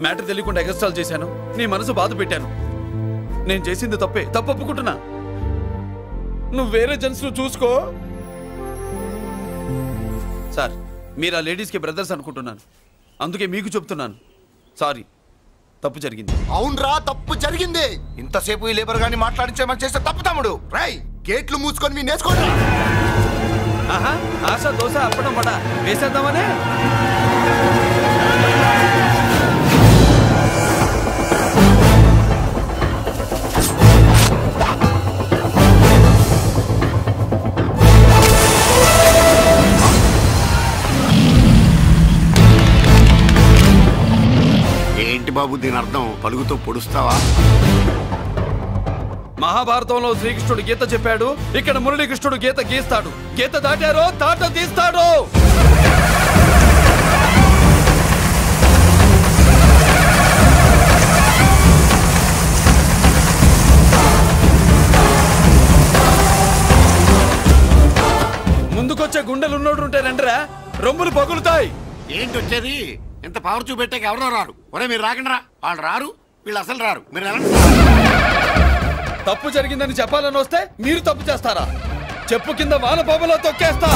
మ్యాటర్ తెలియకుండా ఎగస్ట్రాలు చేశాను. నీ మనసు బాధ పెట్టాను. నేను చేసింది తప్పే, తప్పు ఒప్పుకుంటున్నా. నువ్వు వేరే జెంట్స్ చూసుకో. సార్, మీరు ఆ లేడీస్కి బ్రదర్స్ అనుకుంటున్నాను, అందుకే మీకు చెప్తున్నాను. సారీ, తప్పు జరిగింది. అవునరా, తప్పు జరిగింది. ఇంతసేపు ఈ లేబర్ గాని మాట్లాడించే మనం చేస్తే తప్పు తమ్ముడు. రై గేట్లు మూసుకొని మీ నేర్చుకోండి. ఆహా ఆశ దోశ అప్పడం వడ వేసేద్దామనే. ఏంటి బాబు దీని అర్థం? పలుగుతో పొడుస్తావా? మహాభారతంలో శ్రీకృష్ణుడు గీత చెప్పాడు, ఇక్కడ మురళీకృష్ణుడు గీత గీస్తాడు. గీత దాటారో తాట తీస్తాడు. ముందుకొచ్చే గుండెలున్నోడు ఉంటే రండిరా, రొమ్ములు పగులుతాయి. ఏంటి వచ్చేది? ఇంత పవర్ చూపెట్టాక ఎవరో రారు. ఒరే మీరు రాకండి రా. వాళ్ళు రారు, వీళ్ళు అసలు రారు. మీరు ఎలా తప్పు జరిగిందని చెప్పాలని వస్తే మీరు తప్పు చేస్తారా? చెప్పు కింద వాన బాబులో తొక్కేస్తా.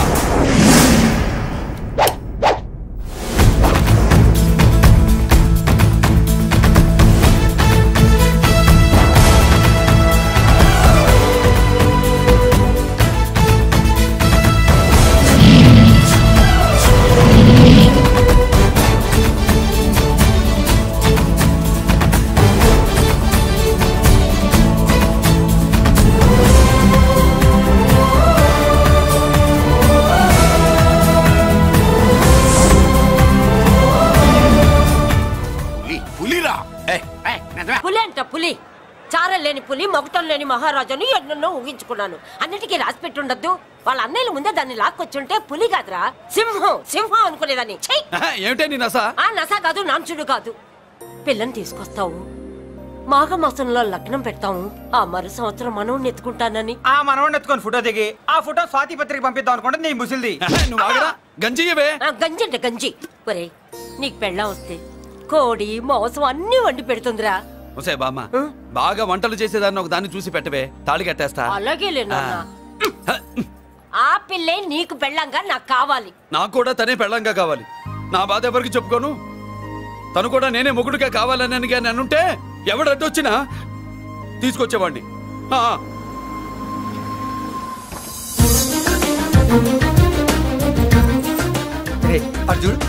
పులి అంట పులి, చారం లేని పులి, మొగటం లేని మహారాజుని ఎన్నెన్నో ఊహించుకున్నాను. అన్నిటికీ రాసి పెట్టుండద్దు. వాళ్ళ అన్నయ్యల ముందే దాన్ని లాక్కొచ్చుంటే పులి కాదురా, సింహం సింహం అనుకునేదాన్ని. ఏమిటే నీ నస? ఆ నస కాదు, నాంచుడు కాదు. పిల్లని తీసుకొస్తావు, మాఘమాసంలో లగ్నం పెడతాము, ఆ మరు సంవత్సరం మనవుని ఎత్తుకుంటానని. ఆ మనవుని ఎత్తుకొని ఫోటో దిగి ఆ ఫోటో స్వాతి పత్రిక పంపిద్దాం అనుకుంటే నీ ముసిల్ది. గంజి అంటే గంజి. ఒరే నీకు పెళ్ళం వస్తే కోడి మాంసం అన్ని వండి పెడుతుందిరా. ఒసే బామ్మ, బాగా వంటలు చేసేదాన్ని ఒక దాన్ని చూసి పెట్టవే, తాళి కట్టేస్తా. అలాగే లేనా? ఆ పిల్లే నీకు పెళ్ళంగా నాకు కావాలి. నాకు కూడా తనే పెళ్ళంగా కావాలి. నా బాధ ఎవరికి చెప్పుకోను. తను కూడా నేనే మొగుడుగా కావాలని అనుంటే ఎవడు అడ్డొచ్చినా తీసుకొచ్చేవాడిని. అర్జున్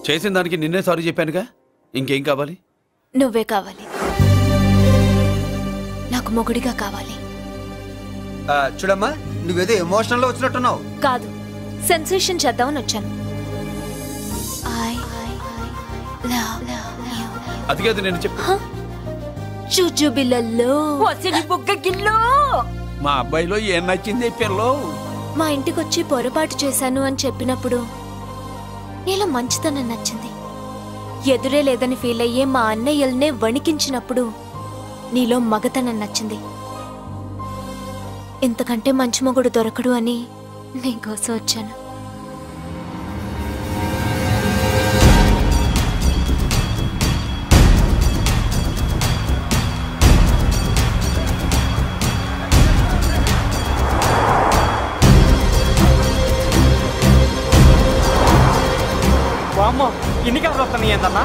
చేసిన దానికి నిన్నే సారీ చెప్పానుగా, ఇంకేం కావాలి? నువ్వే కావాలి, నాకు మొగుడిగా కావాలి. చూడమ్మా, నువ్వేదో ఎమోషనల్ లో వచ్చినట్టున్నావు. కాదు, సెన్సేషన్ చేద్దామని వచ్చాను. అది కాదు నేను చెప్పు. చుచుబిళ్ళల్లో మా అబ్బాయిలో ఏం నచ్చింది పిల్లో? మా ఇంటికొచ్చి పొరపాటు చేశాను అని చెప్పినప్పుడు నీలో మంచితనం నచ్చింది. ఎదురే లేదని ఫీల్ అయ్యే మా అన్నయ్యల్నే వణికించినప్పుడు నీలో మగతనం నచ్చింది. ఇంతకంటే మంచి మొగుడు దొరకడు అని నీకోసం వచ్చాను. అమ్మో, ఇన్ని కలర్లు వస్తున్నాయి ఏంటన్నా?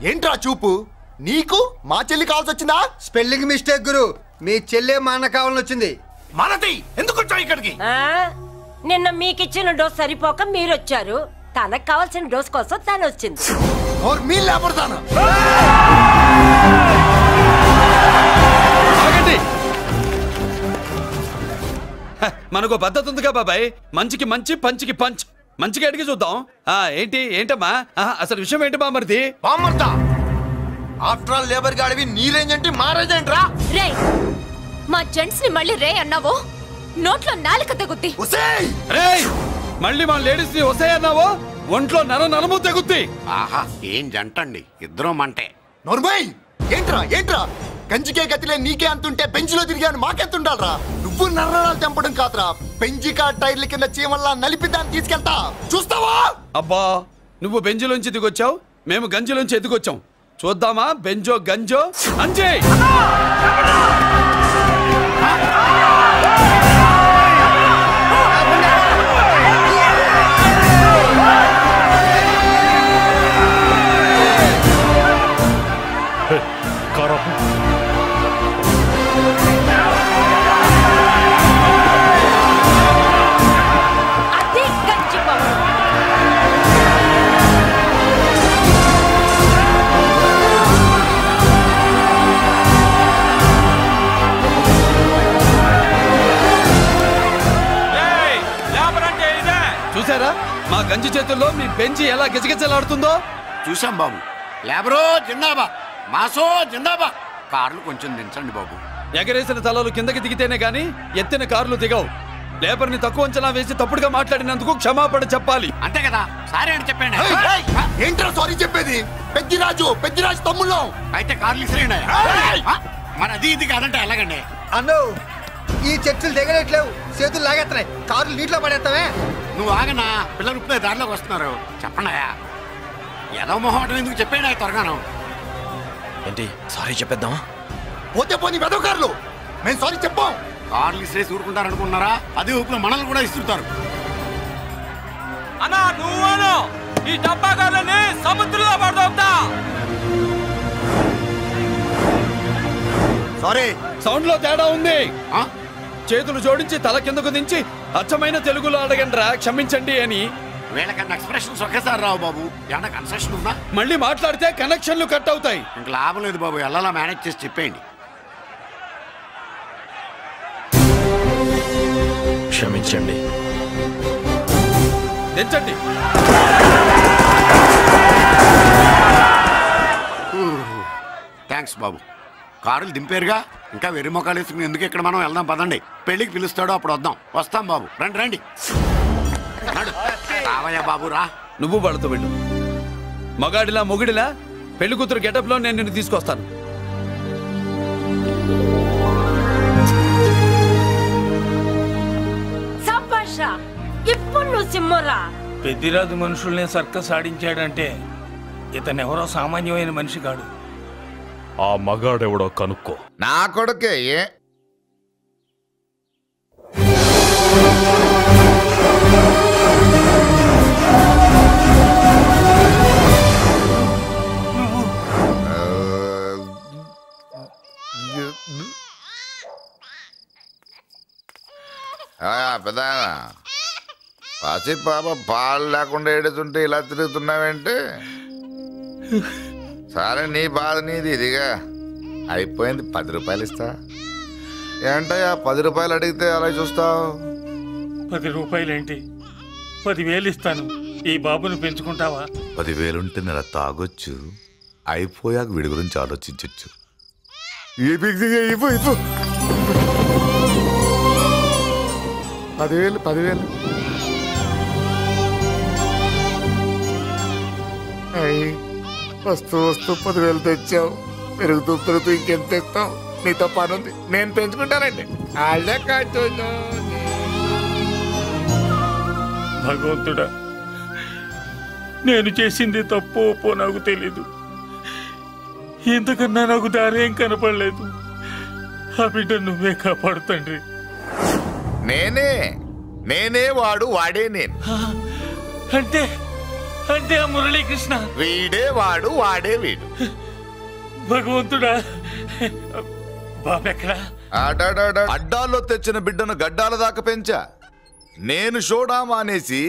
ఏంట్రా చూపు? నీకు మా చెల్లి కావాల్సి వచ్చిందా? స్పెల్లింగ్ మిస్టేక్ గురు, మీ చెల్లె మా అన్న కావాలని వచ్చింది. మనది ఎందుకు వచ్చావు ఇక్కడికి? నిన్న మీకిచ్చిన డోస్ సరిపోక మీరు వచ్చారు. తనకు కావాల్సిన డోస్ కోసం తను వచ్చింది. మనకు పద్ధతి ఉందిగా బాబాయ్, మంచికి మంచి పంచికి పంచ్. మంచిగా అడిగి చూద్దాం. ఏంటమ్మా అసలు విషయం ఏంటి బామ్మర్ది? బామ్మర్దా, ఆఫ్టర్ ఆల్ లేబర్ గాడివి నీ రేంజ్ ఏంటి, మా రేంజ్ ఏంట్రా? రే, మా జెంట్స్ ని మళ్ళీ రే అన్నావో నోట్లో నాలుక తగుద్ది. మళ్ళీ మా లేడీస్ ని వస్తాయి అన్నావో ఒంట్లో నరము తెగుద్ది. ఆహా ఏం జంటండి, ఇద్దరం మంటే. నోర్మై ఏంట్రా ఏంట్రా గంజికే గతిలే నీకే అంతుంటే బెంచ్లో తిరిగాను మాకెంతుండాలరా? నువ్వు నర్రాలు తెంపడం కాదురా, బెంజికా టైర్ల కింద చీమల్లా నలిపి దాన్ని తీసుకెళ్తా చూస్తావా? అబ్బా నువ్వు బెంజులోంచి దిగొచ్చావు, మేము గంజిలోంచి ఎదిగొచ్చాం. చూద్దామా బెంజో గంజో అంజే. చూసారా మా గంజి చేతుల్లో మీ బెంచి ఎలా గిజగిజలాడుతుందో? చూసాం బాబు. లేబరో జిందాబా, మాసో జిందాబా. కార్లు కొంచెం దించండి బాబు. ఎగరేసిన తలలు కిందకి దిగితేనే గాని ఎత్తిన కార్లు దిగవు. లేబర్ని తక్కువ అంచనా వేసి తప్పుడుగా మాట్లాడినందుకు క్షమాపణ చెప్పాలి. అంతే కదా, సారీ అని చెప్పండి. ఏంట్రా సారీ చెప్పేది? పెద్దిరాజు తమ్ముళ్ళు అయితే కార్లు ఇసిరేయండి. మరి అది ఇది కాదంటే ఎలాగండి? అన్నో ఈ చర్చలు దిగలేట్లేవు, చేతులు లాగేస్తున్నాయి, కార్లు నీటిలో పడేస్తావే. నువ్వు ఆగనా, పిల్లలు ఇప్పుడే దారిలోకి వస్తున్నారు. చెప్పండాయా, ఏదో మొహమాటం ఎందుకు చెప్పండి త్వరగాను. ఏంటి సారీ చెప్పేద్దామా? పోతే పోనీ వెదవ కార్లు, మేము సారీ చెప్పాం. కార్లు ఇసిరేసి ఊరుకుంటారు అనుకున్నారా? అదే ఊపిలో మనల్ని కూడా ఇస్తుంటారు. అన్నా నువ్వు ఈ డబ్బా కార్లని సముద్రంలో పడదోపుతా. సారీ సౌండ్ లో తేడా ఉంది. చేతులు జోడించి తల కిందకు దించి అచ్చమైన తెలుగులో అడగండి క్షమించండి అని. వీళ్ళకన్నా ఎక్స్ప్రెషన్స్ ఒకేసారి రావు బాబు. ఏమన్నా కన్సెషన్ ఉందా? మళ్ళీ మాట్లాడితే కనెక్షన్లు కట్ అవుతాయి. ఇంక లాభం లేదు బాబు, ఎలా మేనేజ్ చేసి చెప్పేయండి. క్షమించండి. తెచ్చండి. థ్యాంక్స్ బాబు. కారులు దింపారుగా, ఇంకా వెర్రి మొక్కలు వేసుకుని ఎందుకు ఇక్కడ మనం వెళ్దాం పదండి. పెళ్లికి పిలుస్తాడో అప్పుడు వద్దాం. వస్తాం బాబు, రండి రండి. రావయ్యా బాబు రా. నువ్వు వాళ్ళతో వెళ్ళు. మగాడిలా మొగుడిలా పెళ్లి కూతురు గెటప్ లో నేను నిన్ను తీసుకొస్తాను. ఇప్పుడు నువ్వు సింహరా. పెద్దిరాజు మనుషుల్ని సర్కస్ ఆడించాడంటే ఇతనెవరో సామాన్యమైన మనిషి కాడు. ఆ మగాడెవడో కనుక్కో. నా కొడుకే పెద్ద పసి పాప పాలు లేకుండా ఏడుతుంటే ఇలా తిరుగుతున్నావేంటి? సరే నీ బాధ నీది, ఇదిగా అయిపోయింది. 10 రూపాయలు ఇస్తా. ఏంటయ్యా 10 రూపాయలు అడిగితే అలా చూస్తావు? 10 రూపాయలేంటి, 10,000 ఇస్తాను. ఈ బాబును పెంచుకుంటావా? 10,000 ఉంటే నెల తాగొచ్చు, అయిపోయాక వీడి గురించి ఆలోచించచ్చు. ఇవ్వు 10,000 వస్తూ 10,000 తెచ్చావు. పెరుగుతూ ఇంకెంత తెస్తావు? నీతో పని ఉంది, నేను పెంచుకుంటానండి. భగవంతుడా, నేను చేసింది తప్పు ఒప్పో నాకు తెలీదు. ఇంతకన్నా నాకు దారేం కనపడలేదు. ఆ బిడ్డ నువ్వే కాపాడు తండ్రి. నేనే వాడు, వాడే నేను. అంటే అంటే ఆ మురళీకృష్ణ వీడే వాడు, వాడే వీడు. భగవంతుడా, బాబెక్కడా? అడ్డాల్లో తెచ్చిన బిడ్డను గడ్డాల దాకా పెంచా. నేను షోడా మానేసి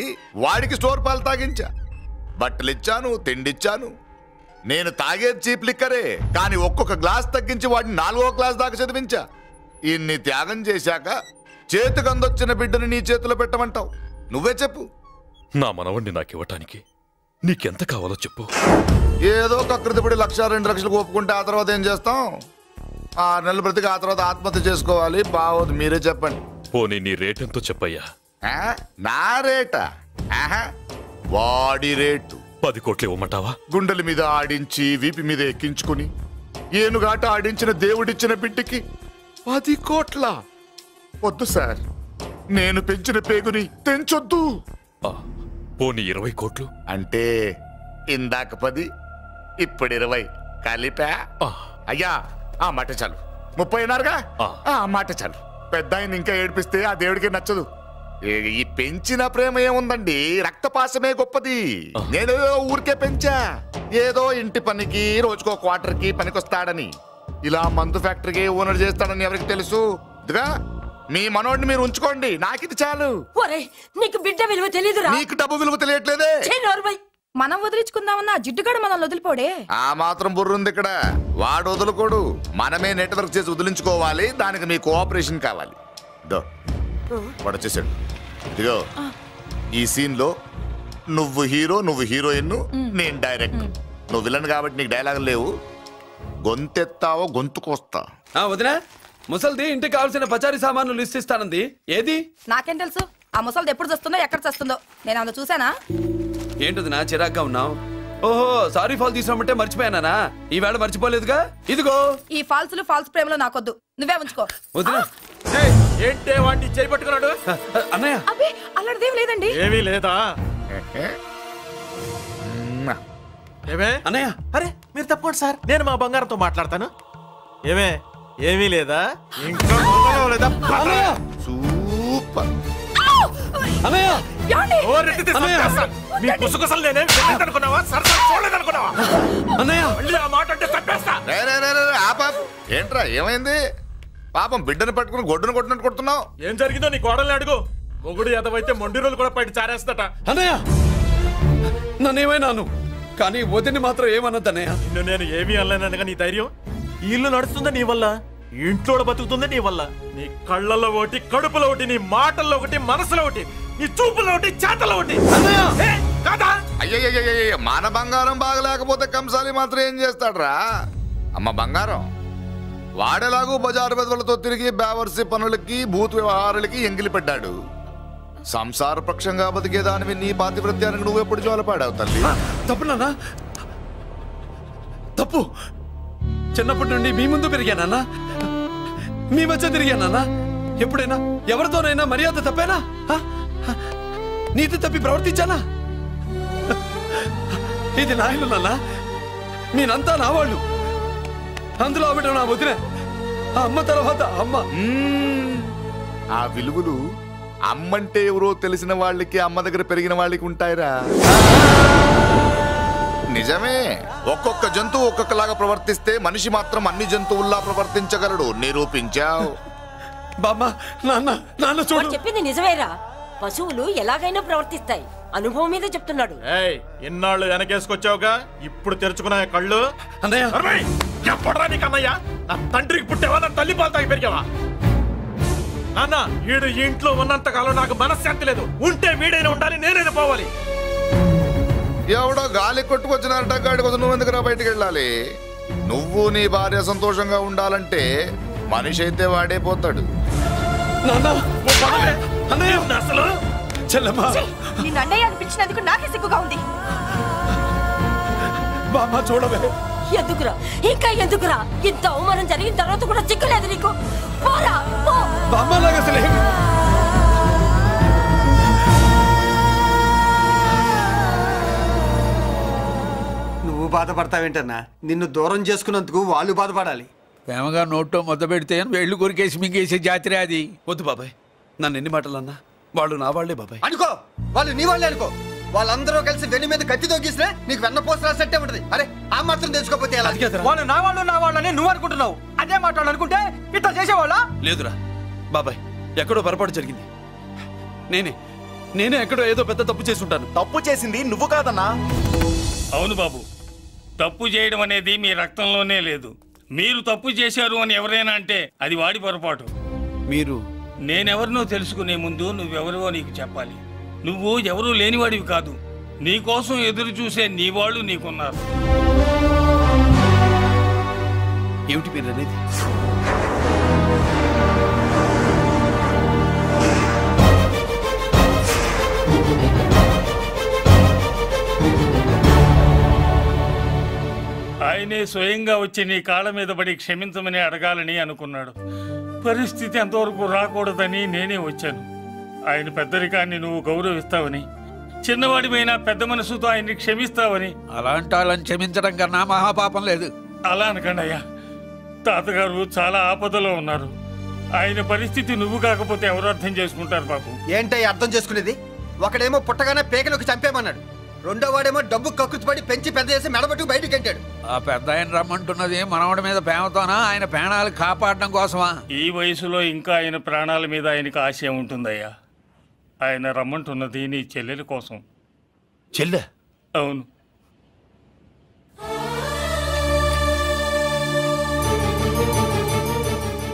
వాడికి స్టోర్ పాలు తాగించా. బట్టలిచ్చాను, తిండిచ్చాను. నేను తాగేది చీప్ లిక్కరే, కానీ ఒక్కొక్క గ్లాస్ తగ్గించి వాడిని 4వ క్లాస్ దాకా చదివించా. ఇన్ని త్యాగం చేశాక చేతికి అందొచ్చిన బిడ్డను నీ చేతిలో పెట్టమంటావు? నువ్వే చెప్పు. నా మనవణ్ణి నాకివ్వటానికి నీకెంత కావాలో చెప్పు. ఏదో కకృతిపడి 1,00,000 2 లక్షలకు ఒప్పుకుంటే ఆ తర్వాత ఏం చేస్తాం? 6 నెలలు బ్రతికి ఆ తర్వాత ఆత్మహత్య చేసుకోవాలి. బావోదు, మీరే చెప్పండి. పోనీ నీ రేటెంతో చెప్పయ్యా. నా రేటా? వాడి రేటు 10 కోట్లు ఇవ్వమంటావా? గుండెల మీద ఆడించి వీపి మీద ఎక్కించుకుని ఏనుగాట ఆడించిన దేవుడిచ్చిన బిడ్డకి 10 కోట్ల వద్దు సార్. నేను పెంచిన పేగుని తెంచొద్దు. పోనీ 20 కోట్లు అంటే ఇందాక 10 ఇప్పుడు 20 కలిపా. అయ్యా ఆ మాట చాలు. 30 అన్నారుగా, ఆ మాట చాలు. పెద్ద ఆయన ఇంకా ఏడిపిస్తే ఆ దేవుడికి నచ్చదు. ఈ పెంచిన ప్రేమ ఏముందండి, రక్తపాసమే గొప్పది. నేను ఊరికే పెంచా, ఏదో ఇంటి పనికి రోజుకో క్వార్టర్కి పనికొస్తాడని. ఇలా మందు ఫ్యాక్టరీకి ఓనర్ చేస్తాడని ఎవరికి తెలుసు? ఇదిగా మీ మనోడిని మీరు ఉంచుకోండి, నాకిది చాలు. నీకు బిడ్డ విలువ తెలియదురా? నీకు డబ్బు విలువ తెలియట్లేదే. మనం వదిలించుకుందామన్నా జిడ్డుగాడు మనల్ని వదిలిపోడే. ఆ మాత్రం బుర్రుంది ఇక్కడ. వాడు వదులుకోడు, మనమే నెట్వర్క్ చేసి వదిలించుకోవాలి. దానికి మీ కోఆపరేషన్ కావాలి. వాడు వచ్చేసాడు. ఇదిగో ఈ సీన్ లో నువ్వు హీరో, నువ్వు హీరోయిన్, నేను డైరెక్టర్. నువ్వు విలన్ కాబట్టి నీకు డైలాగ్ లేవు. గొంతెత్తావో గొంతుకొస్తా. వదినా, ముసల్ది ఇంటికి కావాల్సిన పచారీ సామాన్లు లిస్ట్ ఇస్తానంది. ఏది? నాకేం తెలుసు ఆ ముసలిది ఎప్పుడు చస్తుందో ఎక్కడ చస్తుందో. నేను అందులో చూసానా? ఏంటది నా చిరాగ్గా ఉన్నావు? ఓహో, సారీ ఫాల్ తీసుకురామంటే మర్చిపోయానా? ఈవేళ మర్చిపోలేదుగా. ఇదిగో ఈ ఫాల్స్లు ఫాల్స్ ప్రేమలో నాకొద్దు, నువ్వే ఉంచుకో. వదినా ఏంటే వాడిని చేయి పట్టుకున్నాడు? అన్నయ్య అబ్బే అలాంటిదేం లేదండి. ఏమీ లేదా? ఏమే అన్నయ్య? అరే మీరు తప్పండి సార్, నేను మా బంగారంతో మాట్లాడతాను. ఏమే ఏమీ లేదా? ఇంకా లేదా? సూపర్ అన్నయ్య. మీ కుసకుసలు నేనే అనుకున్నావా? సరదా చూడలేదనుకున్నావా? అన్నయ్య మళ్ళీ ఆ మాట అంటే తప్పేస్తా. ఏంట్రా ఏమైంది? పాపం బిడ్డను పట్టుకుని గొడ్డును కొట్టినట్టు కొడుతున్నావు. ఏం జరిగిందో నీ కోడల్ని అడుగు. మొగుడు ఎదవైతే మొండి రోజులు కూడా బయట చారేస్తట. అన్నయ్య నన్నేమైనాను, కానీ వదిని మాత్రం ఏమన్నదన్నయ్య. నిన్ను నేను ఏమీ అనలేనగా నీ ధైర్యం. ఈ ఇల్లు నడుస్తుందా నీ వల్ల, ఇంట్లో బతుకుతుందా నీ వల్ల. నీ కళ్ళల్లో ఒకటి, కడుపులో ఒకటి, నీ మాటల్లో ఒకటి, మనసులో ఒకటి, నీ చూపులో ఒకటి, చేతల్లో ఒకటి. అయ్యయ్య మన బంగారం బాగలేకపోతే కంసాలి మాత్రం ఏం చేస్తాడ్రా? అమ్మ బంగారం వాడేలాగూ బజారు బెదవులతో తిరిగి బేవర్సి పనులకి భూత వ్యవహారాలకి ఎంగిలి పెట్టాడు. సంసార పక్షంగా బతికేదానివి నీ పాతివృత్యానికి నువ్వెప్పుడు జోలపాడావు తల్లి? తప్పు నాన్న, తప్పు. చిన్నప్పటి నుండి మీ ముందు పెరిగానన్నా, మీ మధ్య తిరిగానన్నా. ఎప్పుడైనా ఎవరితోనైనా మర్యాద తప్పేనా? నీతి తప్పి ప్రవర్తించానా? ఇది నా ఇల్లు నాన్న, నేనంతా నా వాళ్ళు. అందులో ఆవిడ నా వదిలే, ఆ అమ్మ తర్వాత అమ్మ. ఆ విలువలు అమ్మంటే ఎవరో తెలిసిన వాళ్ళకి, అమ్మ దగ్గర పెరిగిన వాళ్ళకి ఉంటాయిరా. నిజమే, ఒక్కొక్క జంతువు ఒక్కొక్కలాగా ప్రవర్తిస్తే మనిషి మాత్రం అన్ని జంతువుల్లా ప్రవర్తించగలడు. నిరూపించావు. చెప్పింది నిజమేరా. పశువులు ఎలాగైనా ప్రవర్తిస్తాయి. అనుభవం మీద చెప్తున్నాడు. ఇన్నాళ్ళు వెనకేసుకొచ్చావుగా, ఇప్పుడు తెరుచుకున్నా కళ్ళు. ఎప్పుడరా నీకు అన్నయ్య? నా తండ్రికి పుట్టావా? నా తల్లి పాలు తాగి పెరిగావా? నాన్న, వీడు ఈ ఇంట్లో ఉన్నంత కాలం నాకు మనశ్శాంతి లేదు. ఉంటే వీడైనా ఉండాలి, నేనైనా పోవాలి. ఎవడో గాలి కొట్టుకొచ్చినారట, గాడి కోసం నువ్వు ఎందుకురా బయటికి వెళ్ళాలి? నువ్వు నీ భార్య సంతోషంగా ఉండాలంటే మనిషి అయితే వాడే పోతాడు. నిన్ను అన్నయ్య అనిపించినందుకు నాకే సిగ్గుగా ఉంది. ఎందుకురా, ఇంకా ఎందుకురా? ఇంత అవమానం జరిగిన తర్వాత కూడా సిగ్గులేదు నీకు? పోరా, పో. నువ్వు బాధపడతావేంటన్నా? నిన్ను దూరం చేసుకున్నందుకు వాళ్ళు బాధపడాలి. ప్రేమగా నోట్లో మొద్ద పెడితే వేళ్ళు కొరికేసి మింగేసే జాతర అది. వద్దు బాబాయ్, నన్ను ఎన్ని మాటలన్నా వాళ్ళు నా వాళ్లే బాబాయ్. అనుకో, వాళ్ళు నీ వాళ్ళే అనుకో. వాళ్ళందరూ కలిసి వెన్ను మీద కత్తి తొక్కిస్తే నీకు వెన్నపోస రాసినట్టే ఉంటది. అరే ఆ మాత్రం తెలుసుకోకపోతే ఎలా? వాళ్ళు నా వాళ్ళని నువ్వు అనుకుంటున్నావు. అదే మాట్లాడు అనుకుంటే ఇట్లా చేసేవాళ్ళ? లేదురా బాబాయ్, ఎక్కడో పొరపాటు జరిగింది. నేనే ఎక్కడో ఏదో పెద్ద తప్పు చేసి ఉంటాను. తప్పు చేసింది నువ్వు కాదన్నా. అవును బాబు, తప్పు చేయడం అనేది మీ రక్తంలోనే లేదు. మీరు తప్పు చేశారు అని ఎవరైనా అంటే అది వాడి పొరపాటు. మీరు నేనెవరినో తెలుసుకునే ముందు నువ్వెవరో నీకు చెప్పాలి. నువ్వు ఎవరూ లేనివాడివి కాదు. నీకోసం ఎదురు చూసే నీ వాళ్ళు నీకున్నారు. ఏమిటి మీరు అనేది? ఆయనే స్వయంగా వచ్చి నీ కాళ్ళ మీద పడి క్షమించమని అడగాలని అనుకున్నాడు. పరిస్థితి అంతవరకు రాకూడదని నేనే వచ్చాను. ఆయన పెద్దరికాన్ని నువ్వు గౌరవిస్తావని, చిన్నవాడిపైన పెద్ద మనసుతో ఆయన్ని క్షమిస్తావని. అలాంటి వాళ్ళని క్షమించడం కన్నా మహాపాపం లేదు. అలా అనకండి అయ్యా. తాతగారు చాలా ఆపదలో ఉన్నారు. ఆయన పరిస్థితి నువ్వు కాకపోతే ఎవరు అర్థం చేసుకుంటారు బాబు? ఏంటయ్య అర్థం చేసుకునేది? ఒకడేమో పుట్టగానే పేకలోకి చంపేమన్నాడు, రెండో వాడేమో డబ్బు కక్కుతుపడి పెంచి పెద్ద చేసి మెడబెట్టుకు బయటికి గంటాడు. ఆ పెద్ద ఆయన రమ్మంటున్నది మనవడి మీద ప్రేమతోనా, ఆయన ప్రాణాలు కాపాడడం కోసమా? ఈ వయసులో ఇంకా ఆయన ప్రాణాల మీద ఆయనకు ఆశ ఉంటుందయ్యా. ఆయన రమ్మంటున్నది నీ చెల్లెల కోసం. చెల్లె? అవును.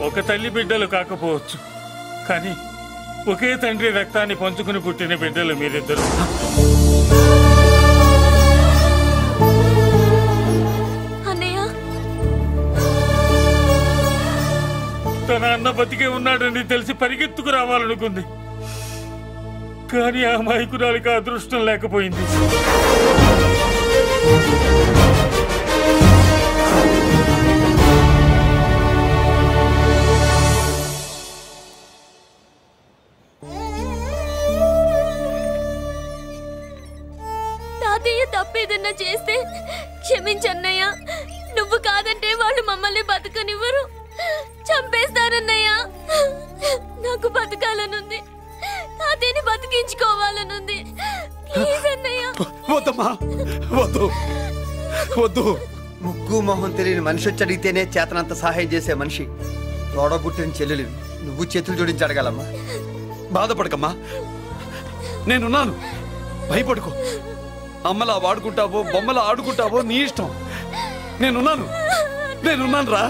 ఒక తల్లి బిడ్డలు కాకపోవచ్చు, కానీ ఒకే తండ్రి రక్తాన్ని పంచుకుని పుట్టిన బిడ్డలు మీరిద్దరు. తన అన్న బతికే ఉన్నాడని తెలిసి పరిగెత్తుకు రావాలనుకుంది, కానీ ఆ అమాయకురాలికి అదృష్టం లేకపోయింది. తాతయ్య తప్పేదన్నా చేస్తే క్షమించన్నయ్య. నువ్వు కాదంటే వాళ్ళు మమ్మల్ని బతకనివ్వరు, చంపేస్తారన్నయ్య. నాకు బతకాలనుంది, తాతయ్యని బతికించుకోవాలనుంది. ప్లీజ్ అన్నయ్య. వద్దమ్మా, వద్దు వద్దు. ముగ్గు మొహం తెలియని మనిషి వచ్చి అడిగితేనే చేతనంత సహాయం చేసే మనిషి. తోడబుట్టిన చెల్లెలు నువ్వు చేతులు జోడించి అడగాలమ్మా. బాధపడకమ్మా, నేనున్నాను. భయపడుకో. అమ్మలా వాడుకుంటావో బొమ్మలా ఆడుకుంటావో నీ ఇష్టం. నేనున్నాను రా.